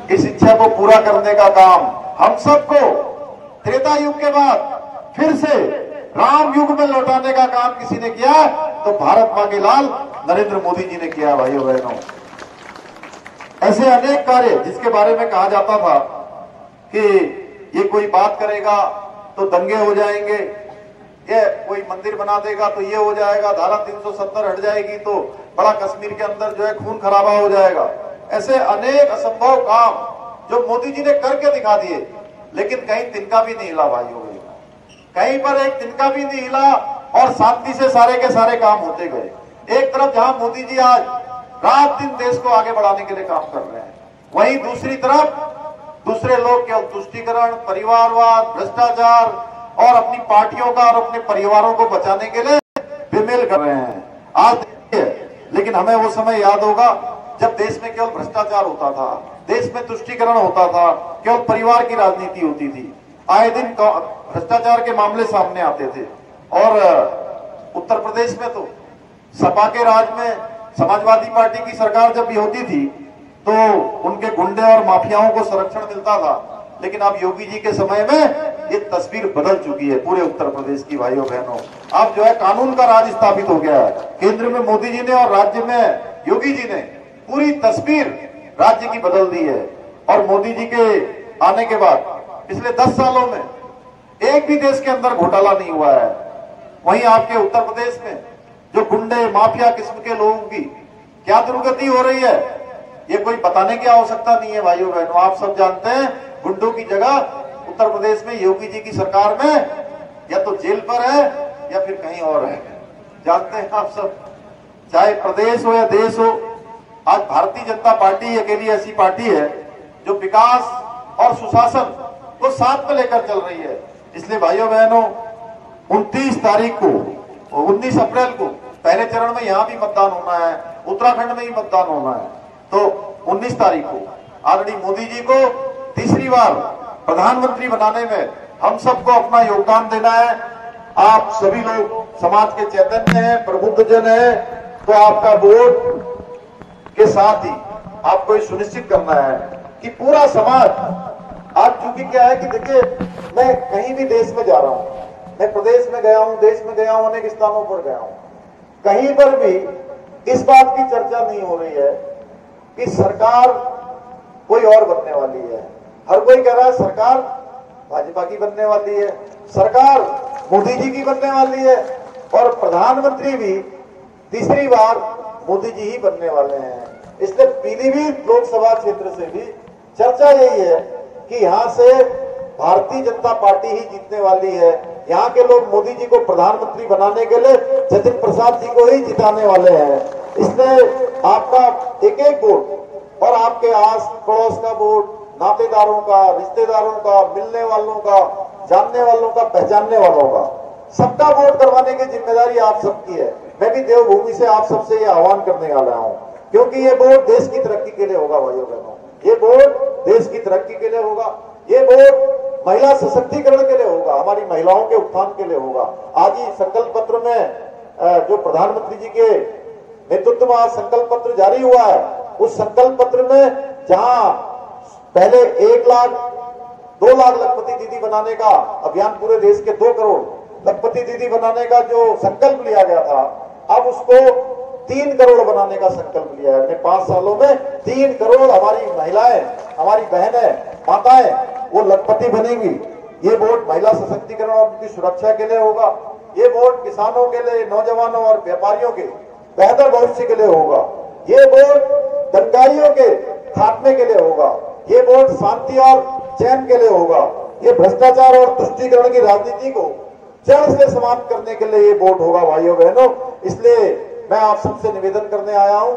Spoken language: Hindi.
इस इच्छा को पूरा करने का काम हम सबको त्रेता युग के बाद फिर से राम युग में लौटाने का काम किसी ने किया तो भारत मां के लाल नरेंद्र मोदी जी ने किया। भाइयों बहनों, ऐसे अनेक कार्य जिसके बारे में कहा जाता था कि ये कोई बात करेगा तो दंगे हो जाएंगे, ये कोई मंदिर बना देगा तो ये हो जाएगा, धारा 370 हट जाएगी तो बड़ा कश्मीर के अंदर जो है खून खराबा हो जाएगा। ऐसे अनेक असंभव काम जो मोदी जी ने करके दिखा दिए, लेकिन कहीं तिनका भी नहीं हिला। भाइयों कहीं पर एक तिनका भी नहीं हिला और शांति से सारे के सारे काम होते गए। एक तरफ जहां मोदी जी आज रात दिन देश को आगे बढ़ाने के लिए काम कर रहे हैं, वहीं दूसरी तरफ दूसरे लोग केवल तुष्टीकरण, परिवारवाद, भ्रष्टाचार और अपनी पार्टियों का और अपने परिवारों को बचाने के लिए बेमेल कर रहे हैं। आज देखिए, लेकिन हमें वो समय याद होगा जब देश में केवल भ्रष्टाचार होता था, देश में तुष्टीकरण होता था, केवल परिवार की राजनीति होती थी, आए दिन भ्रष्टाचार के मामले सामने आते थे। और उत्तर प्रदेश में तो सपा के राज में समाजवादी पार्टी की सरकार जब भी होती थी तो उनके गुंडे और माफियाओं को संरक्षण मिलता था, लेकिन अब योगी जी के समय में ये तस्वीर बदल चुकी है पूरे उत्तर प्रदेश की। भाइयों बहनों, अब जो है कानून का राज स्थापित हो गया है। केंद्र में मोदी जी ने और राज्य में योगी जी ने पूरी तस्वीर राज्य की बदल दी है। और मोदी जी के आने के बाद पिछले 10 सालों में एक भी देश के अंदर घोटाला नहीं हुआ है। वहीं आपके उत्तर प्रदेश में जो गुंडे माफिया किस्म के लोगों की क्या दुर्गति हो रही है, ये कोई बताने की आवश्यकता नहीं है। भाइयों बहनों, आप सब जानते हैं गुंडों की जगह उत्तर प्रदेश में योगी जी की सरकार में या तो जेल पर है या फिर कहीं और है। जानते हैं आप सब, चाहे प्रदेश हो या देश हो, आज भारतीय जनता पार्टी अकेली ऐसी पार्टी है जो विकास और सुशासन को साथ में लेकर चल रही है। इसलिए भाइयों बहनों, 29 तारीख को और 19 अप्रैल को पहले चरण में यहाँ भी मतदान होना है, उत्तराखंड में ही मतदान होना है। तो 19 तारीख को आदरणीय मोदी जी को तीसरी बार प्रधानमंत्री बनाने में हम सबको अपना योगदान देना है। आप सभी लोग समाज के चैतन्य हैं, प्रबुद्ध जन है, तो आपका वोट के साथ ही आपको ये सुनिश्चित करना है कि पूरा समाज, आज चूंकि क्या है कि देखिए, मैं कहीं भी देश में जा रहा हूं, मैं प्रदेश में गया हूं, देश में गया हूं, अनेक स्थानों पर गया हूं, कहीं पर भी इस बात की चर्चा नहीं हो रही है कि सरकार कोई और बनने वाली है। हर कोई कह रहा है सरकार भाजपा की बनने वाली है, सरकार मोदी जी की बनने वाली है और प्रधानमंत्री भी तीसरी बार मोदी जी ही बनने वाले हैं। इसलिए पीलीभीत लोकसभा क्षेत्र से भी चर्चा यही है कि यहां से भारतीय जनता पार्टी ही जीतने वाली है। यहाँ के लोग मोदी जी को प्रधानमंत्री बनाने के लिए जतिन प्रसाद जी को ही जिताने वाले हैं। इसलिए आपका एक एक वोट और आपके आस पड़ोस का वोट, नातेदारों का, रिश्तेदारों का, मिलने वालों का, जानने वालों का, पहचानने वालों का, सबका वोट करवाने की जिम्मेदारी आप सबकी है। मैं भी देवभूमि से आप सबसे ये आह्वान करने वाला हूँ, क्योंकि ये वोट देश की तरक्की के लिए होगा। भाइयों बहनों, ये वोट देश की तरक्की के लिए होगा, ये वोट महिला सशक्तिकरण के लिए होगा, हमारी महिलाओं के उत्थान के लिए होगा। आज ही संकल्प पत्र में जो प्रधानमंत्री जी के नेतृत्व में संकल्प पत्र जारी हुआ है, उस संकल्प पत्र में जहां पहले 1 लाख 2 लाख लखपति दीदी बनाने का अभियान, पूरे देश के 2 करोड़ लखपति दीदी बनाने का जो संकल्प लिया गया था, अब उसको 3 करोड़ बनाने का संकल्प लिया है। अपने 5 सालों में 3 करोड़ हमारी महिलाएं, हमारी बहनें, माताएं वो लखपति बनेंगी। ये वोट महिला सशक्तिकरण और उनकी सुरक्षा के लिए होगा। ये वोट किसानों के लिए, नौजवानों और व्यापारियों के बेहतर भविष्य के लिए होगा। ये वोट दंगाइयों के खात्मे के लिए होगा। ये वोट शांति और चैन के लिए होगा। ये भ्रष्टाचार और तुष्टीकरण की राजनीति को जड़ से समाप्त करने के लिए ये वोट होगा। भाइयों बहनों, इसलिए मैं आप सबसे निवेदन करने आया हूं